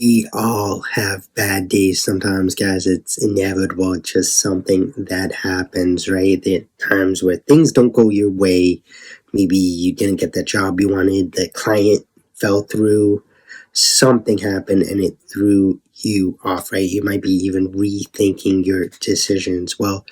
We all have bad days sometimes, guys. It's inevitable. It's just something that happens, right? There are times where things don't go your way. Maybe you didn't get the job you wanted, the client fell through, something happened and it threw you off, right? You might be even rethinking your decisions. Well,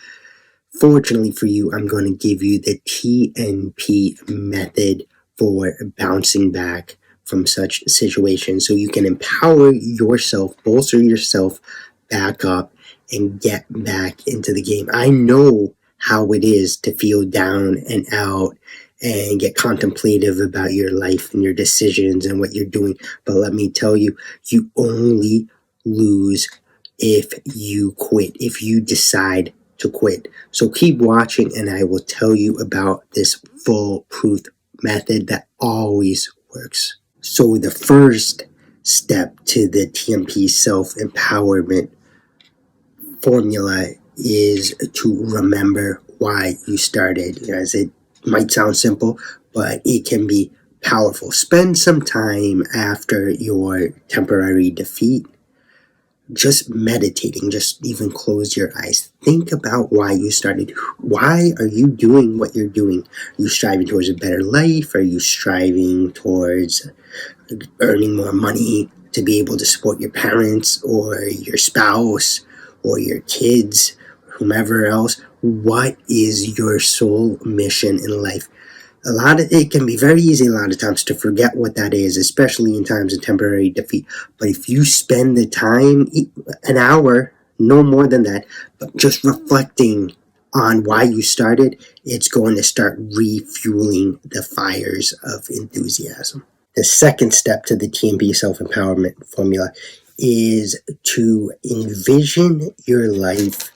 fortunately for you, I'm going to give you the TNP method for bouncing back from such situations so you can empower yourself, bolster yourself back up, and get back into the game. I know how it is to feel down and out and get contemplative about your life and your decisions and what you're doing. But let me tell you, you only lose if you quit, if you decide to quit. So keep watching and I will tell you about this foolproof method that always works. So the first step to the TMP self-empowerment formula is to remember why you started. As it might sound simple, but it can be powerful. Spend some time after your temporary defeat just meditating, just even close your eyes. Think about why you started. Why are you doing what you're doing? Are you striving towards a better life? Are you striving towards earning more money to be able to support your parents or your spouse or your kids, whomever else? What is your sole mission in life? It can be very easy a lot of times to forget what that is, especially in times of temporary defeat. But if you spend the time, an hour, no more than that, but just reflecting on why you started, it's going to start refueling the fires of enthusiasm. The second step to the TMP self-empowerment formula is to envision your life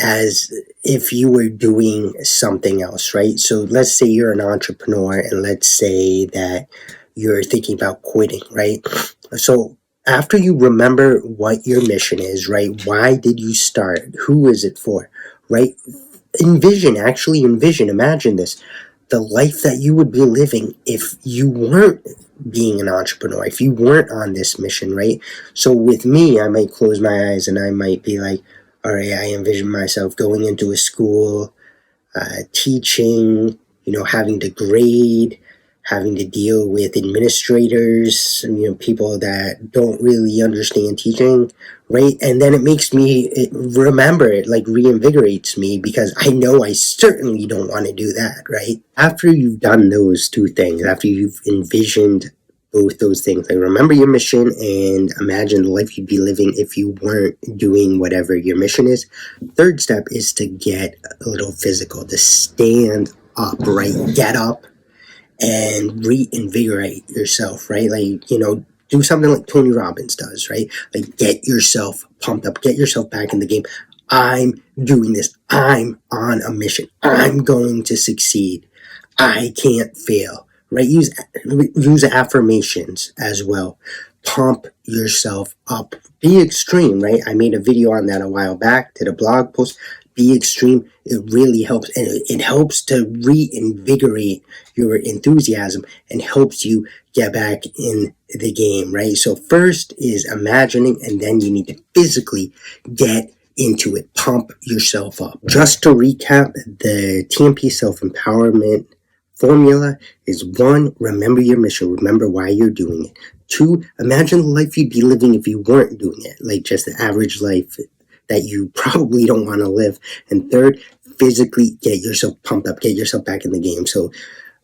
as if you were doing something else, right? So let's say you're an entrepreneur and let's say that you're thinking about quitting, right? So after you remember what your mission is, right? Why did you start? Who is it for, right? Actually envision, imagine this, the life that you would be living if you weren't being an entrepreneur, if you weren't on this mission, right? So with me, I might close my eyes and I might be like, all right, I envision myself going into a school, teaching, having to grade, having to deal with administrators, people that don't really understand teaching, right? And then it makes me remember it, like reinvigorates me because I know I certainly don't want to do that, right? After you've done those two things, after you've envisioned both those things, like remember your mission and imagine the life you'd be living if you weren't doing whatever your mission is. Third step is to get a little physical, to stand up, right? Get up and reinvigorate yourself, right? Like, do something like Tony Robbins does, right? Like get yourself pumped up, get yourself back in the game. I'm doing this. I'm on a mission. I'm going to succeed. I can't fail, right? Use affirmations as well. Pump yourself up. Be extreme, right? I made a video on that a while back, did a blog post. Be extreme. It really helps, and it helps to reinvigorate your enthusiasm and helps you get back in the game, right? So first is imagining, and then you need to physically get into it. Pump yourself up. Just to recap, the TMP self-empowerment formula is 1, remember your mission, remember why you're doing it. 2, imagine the life you'd be living if you weren't doing it, like just the average life that you probably don't want to live. And 3rd, physically get yourself pumped up, get yourself back in the game. So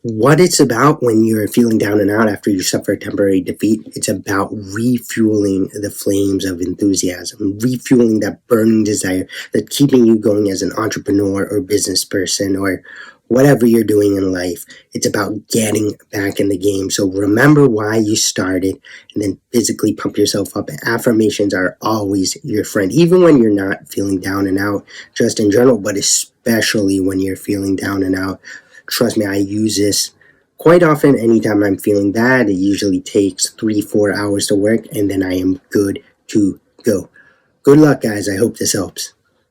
what it's about when you're feeling down and out after you suffer a temporary defeat, it's about refueling the flames of enthusiasm, refueling that burning desire that's keeping you going as an entrepreneur or business person or whatever you're doing in life. It's about getting back in the game. So remember why you started and then physically pump yourself up. Affirmations are always your friend, even when you're not feeling down and out, just in general, but especially when you're feeling down and out. Trust me, I use this quite often. Anytime I'm feeling bad, it usually takes 3-4 hours to work and then I am good to go. Good luck, guys. I hope this helps.